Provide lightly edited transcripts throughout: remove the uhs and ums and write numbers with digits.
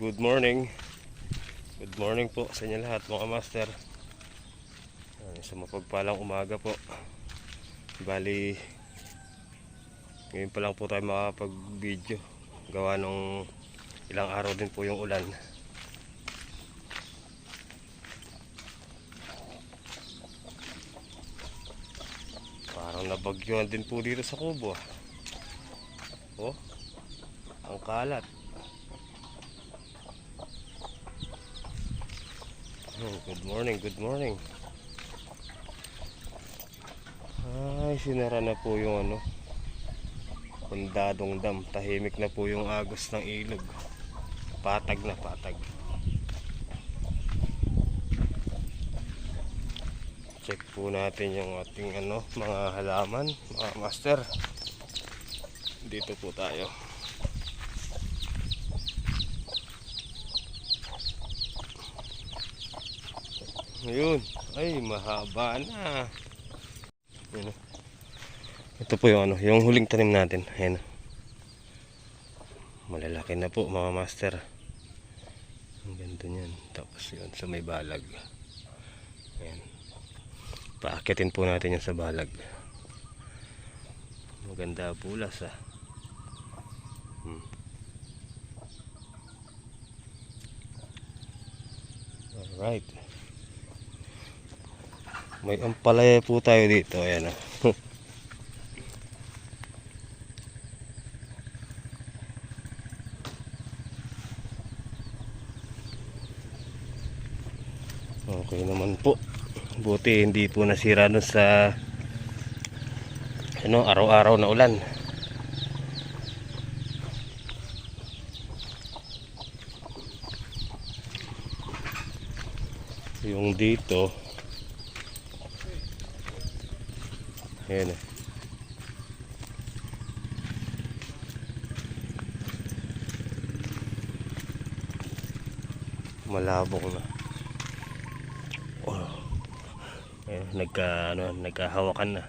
Good morning. Good morning po sa inyo lahat mga master. Sa mapagpalang umaga po. Bali, ngayon pa lang po tayo makapag-video. Gawa nung ilang araw din po yung ulan. Parang nabagyuhan din po dito sa Kubo. Oh, ang kalat. Oh, good morning, good morning. Ay, sinara na po yung Kundadong Dam. Tahimik na po yung agos ng ilog. Patag na patag. Check po natin yung ating mga halaman, mga master. Dito po tayo. Ayun, ay mahaba na. Ayun. Ito po yung yung huling tanim natin. Ayun. Malalaki na po mga master. Ang ganda niyan. Tapos yun sa may balag. Ayan. Paakyatin po natin yan sa balag. Maganda bulas ah. Alright. May ampalaya po tayo dito. Ayan ah. Okay naman po. Buti hindi po nasira dun sa araw-araw na ulan. Yung dito ayan eh. Malabong na. Oh. Ayan, nagkahawakan na.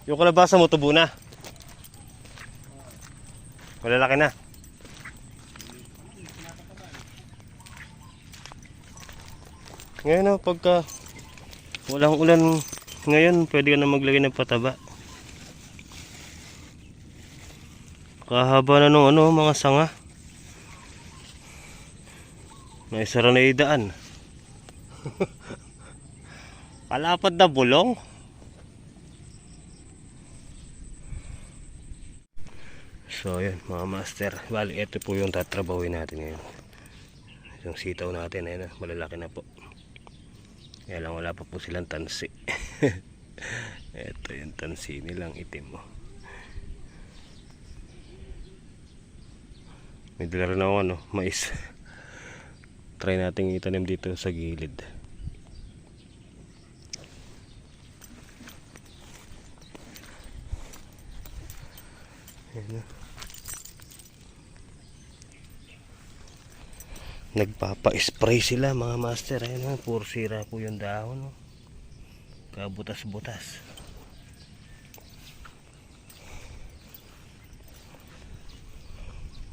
Yung kalabasa mo tubo na. Malalaki na. Ngayon pagka walang ulan ngayon, pwede ka na maglagay ng pataba. Kahaba na nung mga sanga. May sara na idaan. Palapad na bulong. So yun mga master, bali ito po yung tatrabawin natin ngayon. Yung sitaw natin ayun, malalaki na po. Kaya lang wala pa po silang tansi. Ito yung tansi nilang itim mo. May dala rin ako mais. Try natin itanim dito sa gilid. Ayan. Nagpapa-spray sila mga master. Ayun, puro sira po yung dahon. Kabutas-butas.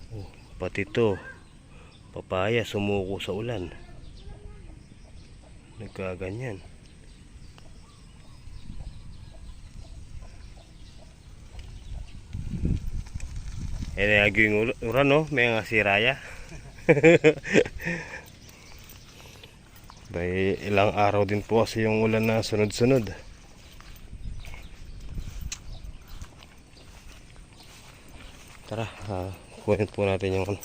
Oh, pati to papaya sumuko sa ulan. Nagkaganyan. Yung uran may nga siraya. Bay ilang araw din po kasi yung ulan na sunod-sunod. Tara, kunin po natin yung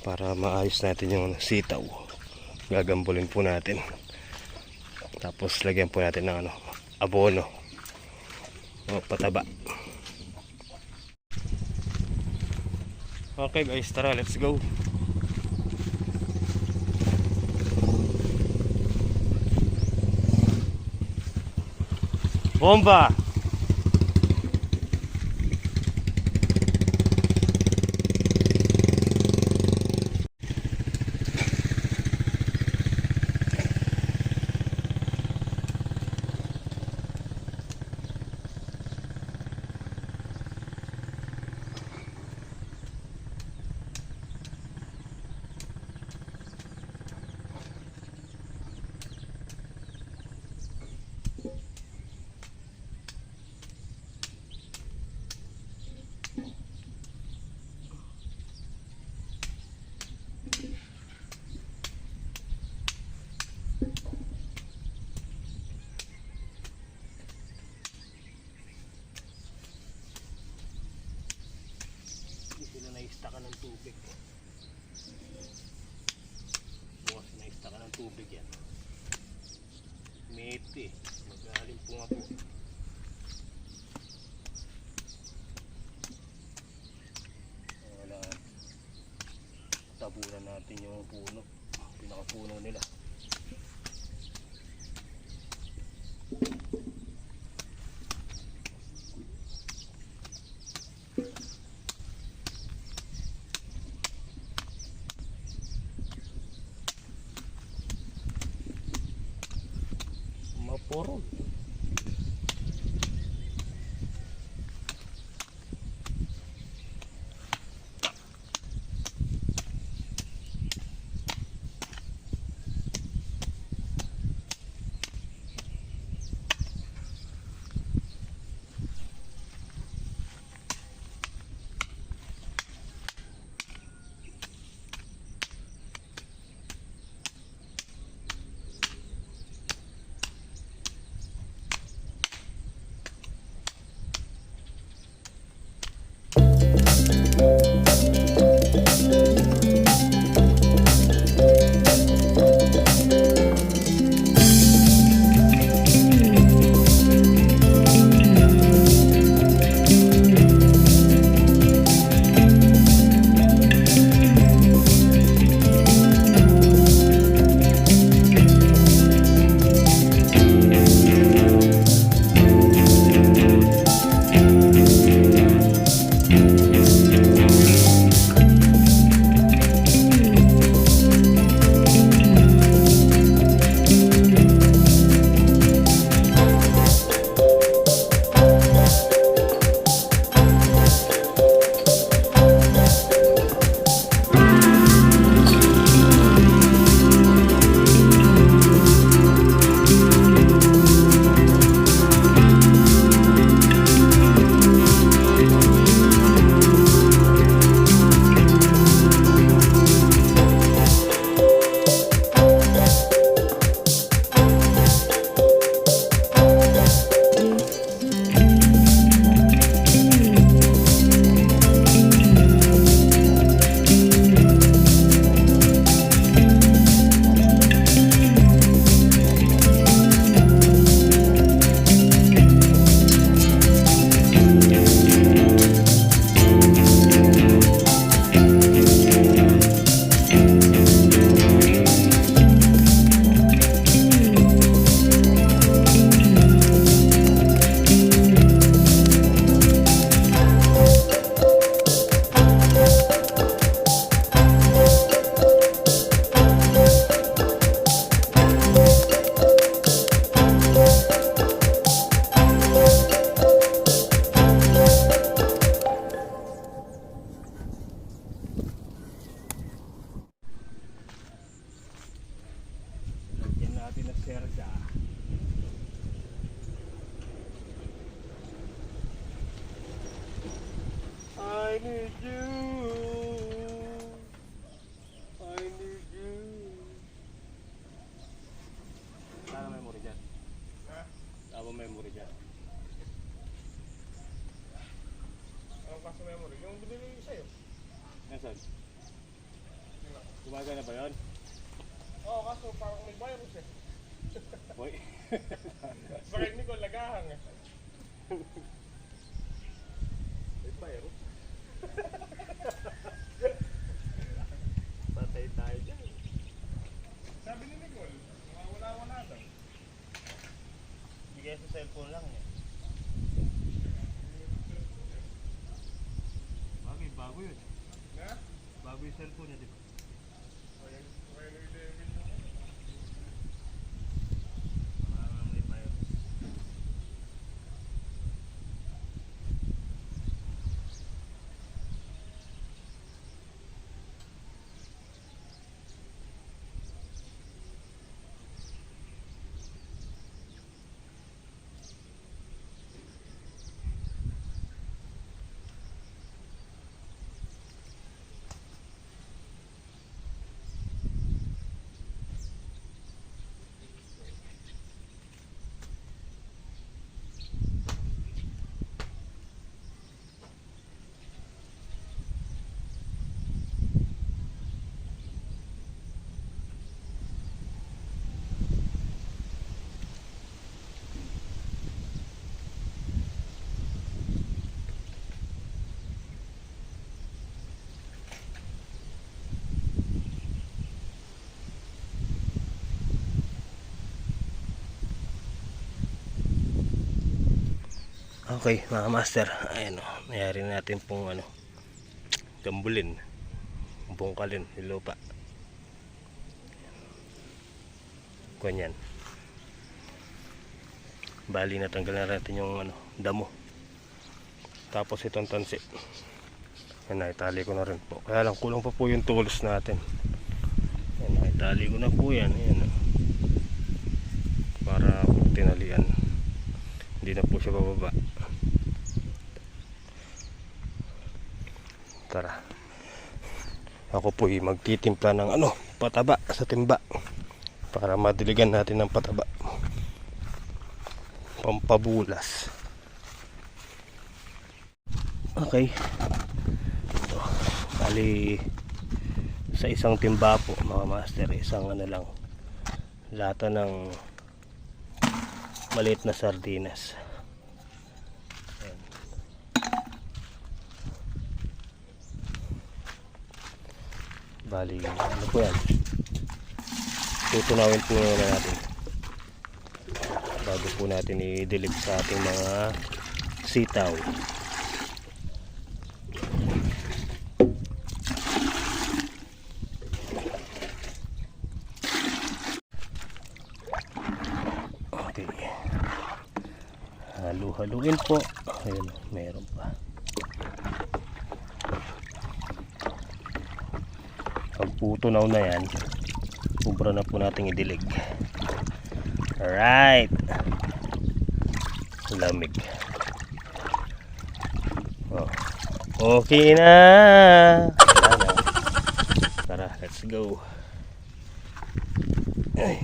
para maayos natin yung sitaw. Gagambulin po natin. Tapos lagyan po natin ng abono o pataba. Okay guys, tara, let's go. Bomba! mabuti. Magaling po nga po. Wala. Tabunan natin yung puno. Pinakapuno nila. Mapurol. Serga. I need you. I need you. Saan ang memory dyan? Ha? Saan ang memory dyan? Ang kaso memory? Yung binili sa'yo. Nasaan? Gumagana ba yun? Oo, kaso parang may virus eh. Boy. Bakit hindi ko lagahang eh. May virus. Patay tayo dyan. Sabi ni Nicole, wala daw. Bigay sa cellphone lang eh. Bagay, bago yun. Na? Bago yung cellphone niya, di ba? Okay mga master, ayan o, nangyari natin pong gambulin, bungkalin yung lupa. Ganyan. Bali natanggal na natin yung damo. Tapos itong tansi, yan, naitali ko na rin po. Kaya lang kulang pa po yung tools natin. Yan, naitali ko na po yan. Ayan, para tinalian, hindi na po siya bababa. Tara, ako po magtitimpla ng pataba sa timba para madiligan natin ng pataba, pampabulas. Okay, so, bali sa isang timba po mga master, isang lang, lata ng maliit na sardinas. Ayan. Bali po yan, tutunawin po muna natin bago po natin i-dilig sa ating mga sitaw. Okay, halu-haluin po. Ayun, meron pa. Pag putunaw na yan, ubra na po natin idilig. Alright, lamig. Okay na. Tara, let's go. Ay.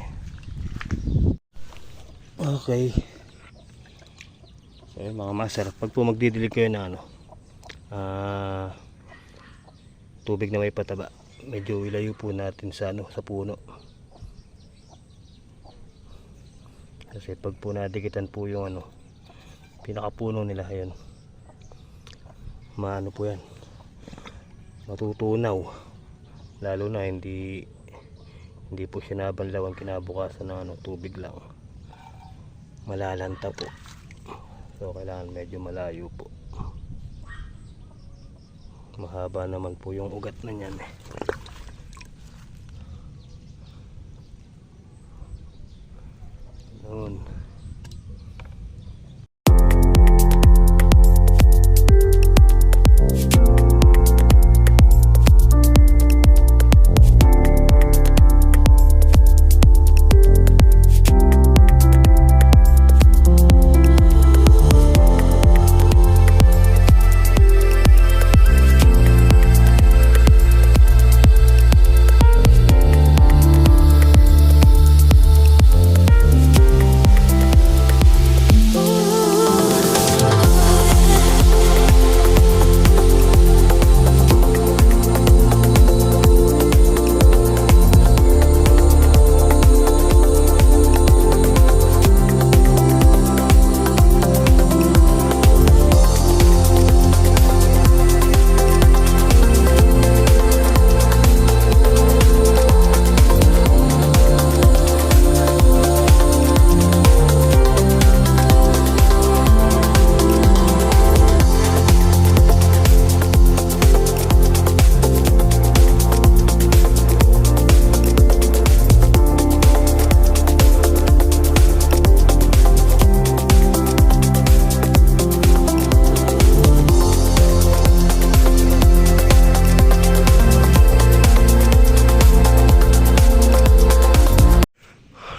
Okay, so mga master, pag po magdidilig kayo na tubig na may pataba, medyo ilayo po natin sa sa puno. Kasi pag po nadikitan po yung pinakapuno nila, ayun, po yan, matutunaw, lalo na hindi po siya nabanlawan kinabukasan ng tubig lang, malalanta po. So kailangan medyo malayo po, mahaba naman po yung ugat na yan noon.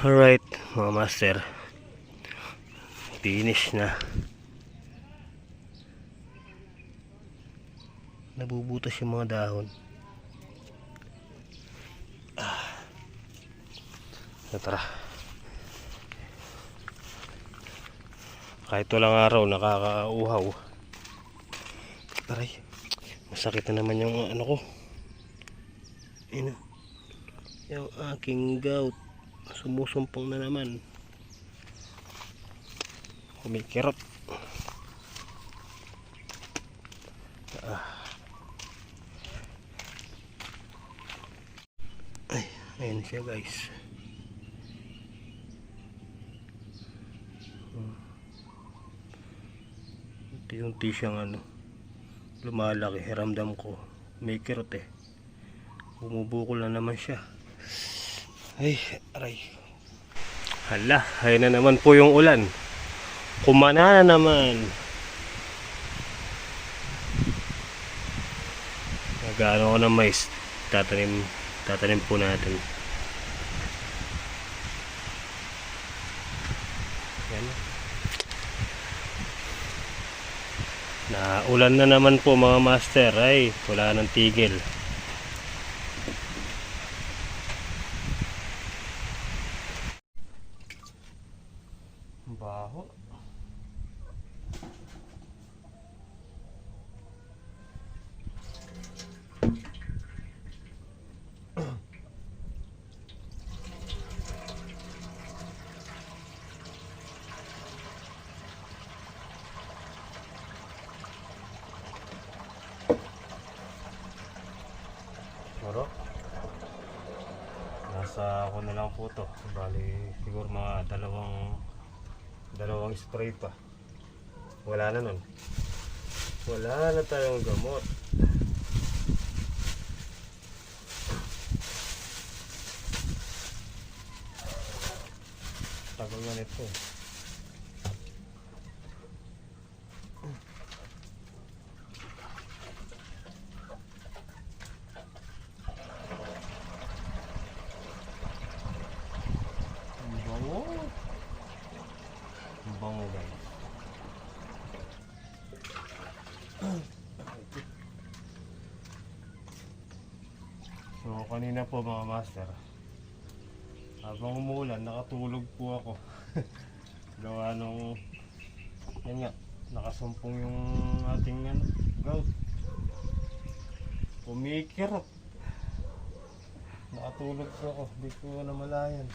Alright mga master, finish na. Nabubutas yung mga dahon. Tara, kahit walang araw nakakauhaw. Aray, masakit na naman yung ko. Yung aking gout, sumusumpong na naman, kumikirot. Ay, ayan siya guys. Unti-unti siyang lumalaki. Ramdam ko may kirot eh. Bumubukol na naman siya. Ay, aray. Hala, ayun na naman po yung ulan. Kumana na naman. Nag-ano ko ng mais. Tatanim po natin. Yan. Naulan na naman po mga master. Ay, wala nang tigil. Baho. Siguro nasa ako na lang po to. Bali siguro mga dalawang spray pa. Wala na nun. Wala na tayong gamot. Tagal na nito. Ang bango guys. So kanina po mga master, habang umuulan nakatulog po ako. Gawa nung yan nga, nakasumpong yung ating gout. Pumikirap. Nakatulog po ako, di ko namalayan.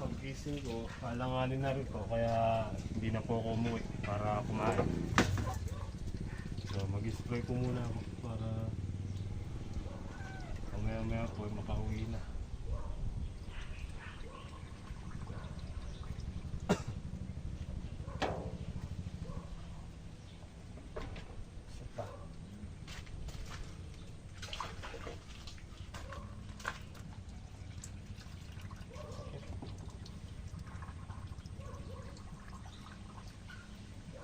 Pag-gising ko, alanganin na rin po, kaya hindi na po ako umuwi para kumain. So mag-spray ko muna ako para maya po makauwi na.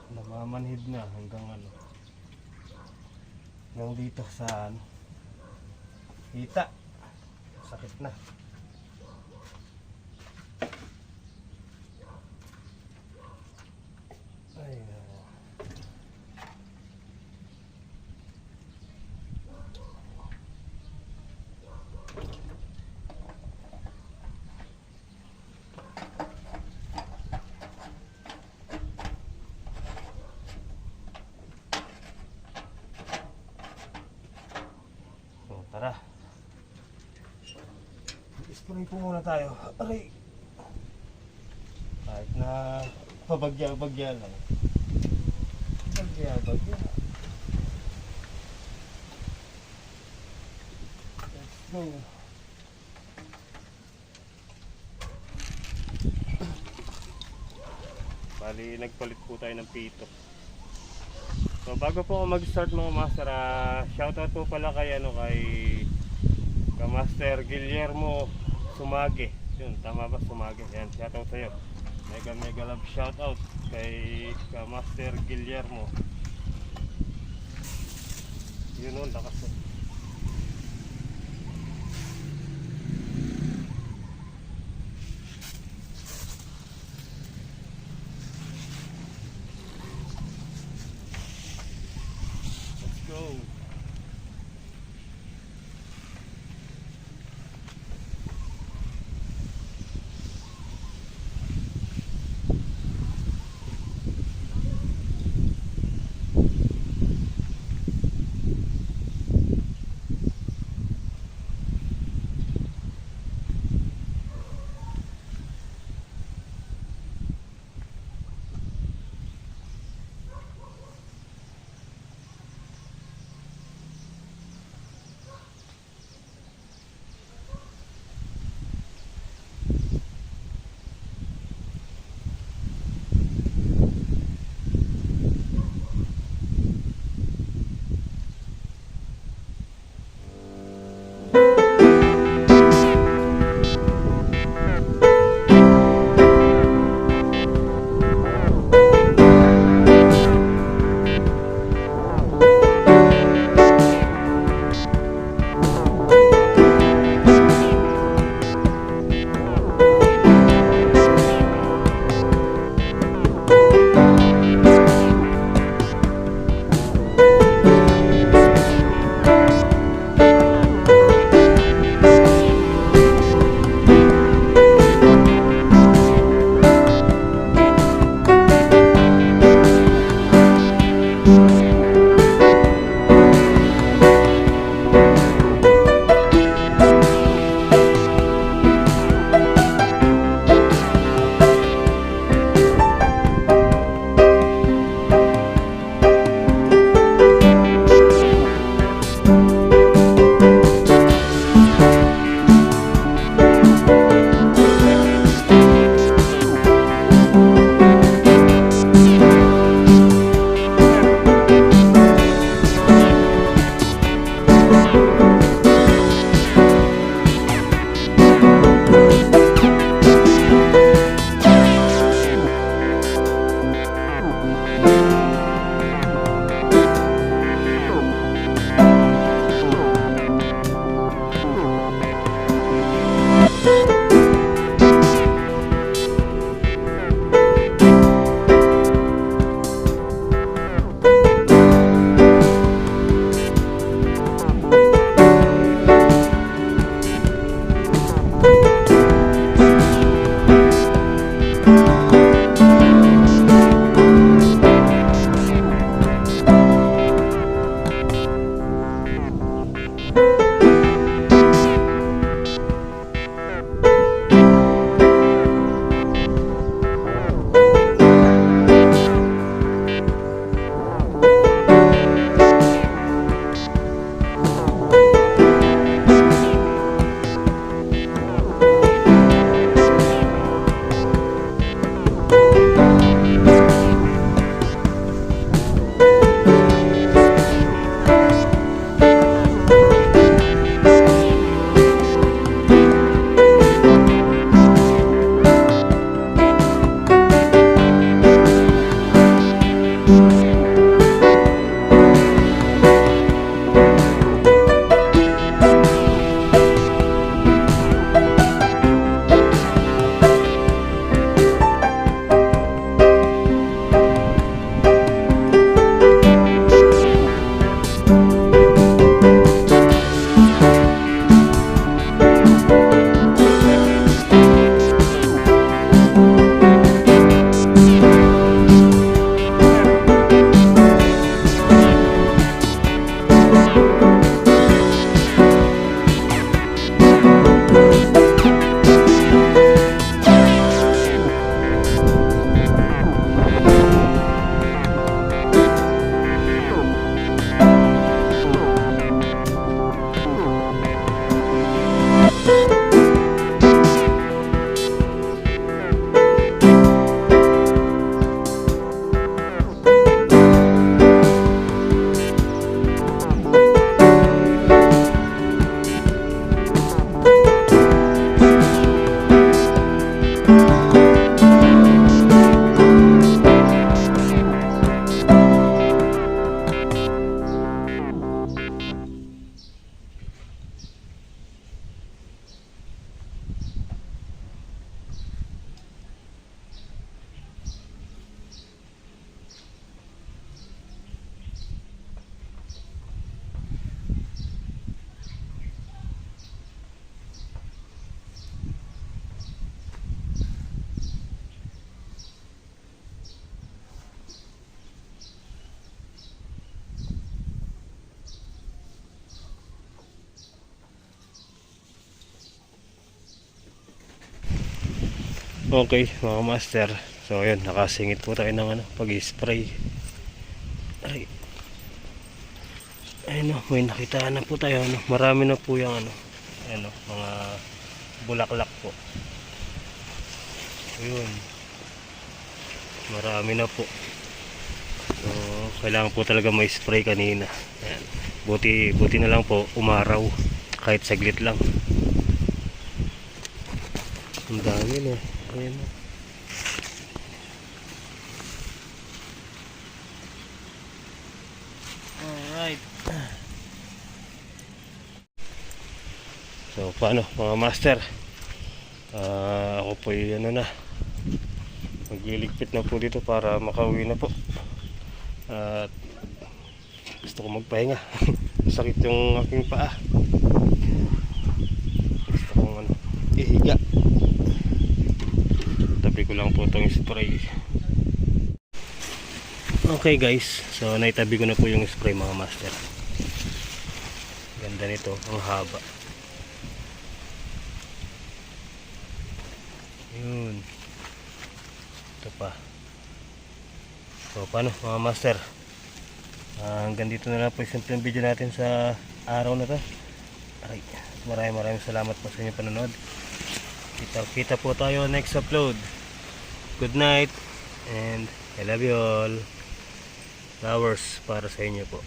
Namamanhid na hanggang hanggang dito sa hita. Sakit na. Ay, so, tara. Spray po muna tayo. Aray. Kahit na pabagya-bagya lang. Bagya-bagya. Let's go. Bali, nagpalit po tayo ng pito. So bago po ako mag-start mga master, shoutout po pala kay Master Guillermo Sumage. Yun, tama ba? Sumage. Yan, shoutout sa'yo. Mega love shoutout kay Master Guillermo. Yun o, lakas o. Let's go. Okay mga master, so ayun, nakasingit po tayo ng pag-spray. Ay, ayun, may nakita na po tayo, marami na po yung mga bulaklak po. Ayun, marami na po. So kailangan po talaga may spray kanina. Ayan. Buti na lang po umaraw, kahit saglit lang. Ang dami na. Ayan na. Alright. So paano mga master, ako po magliligpit na po dito para makauwi na po. At gusto ko magpahinga. Sakit yung aking paa. Gusto kong ihiga. Tabi ko lang po itong spray. Okay guys, so naitabi ko na po yung spray mga master. Ganda nito, ang haba. Yun. Ito pa. So paano mga master, hanggang dito na lang po yung simpleng video natin sa araw na to. Ay, maraming salamat po sa inyong panonood. Kita po tayo next upload. Good night and I love you all. Flowers para sa inyo po.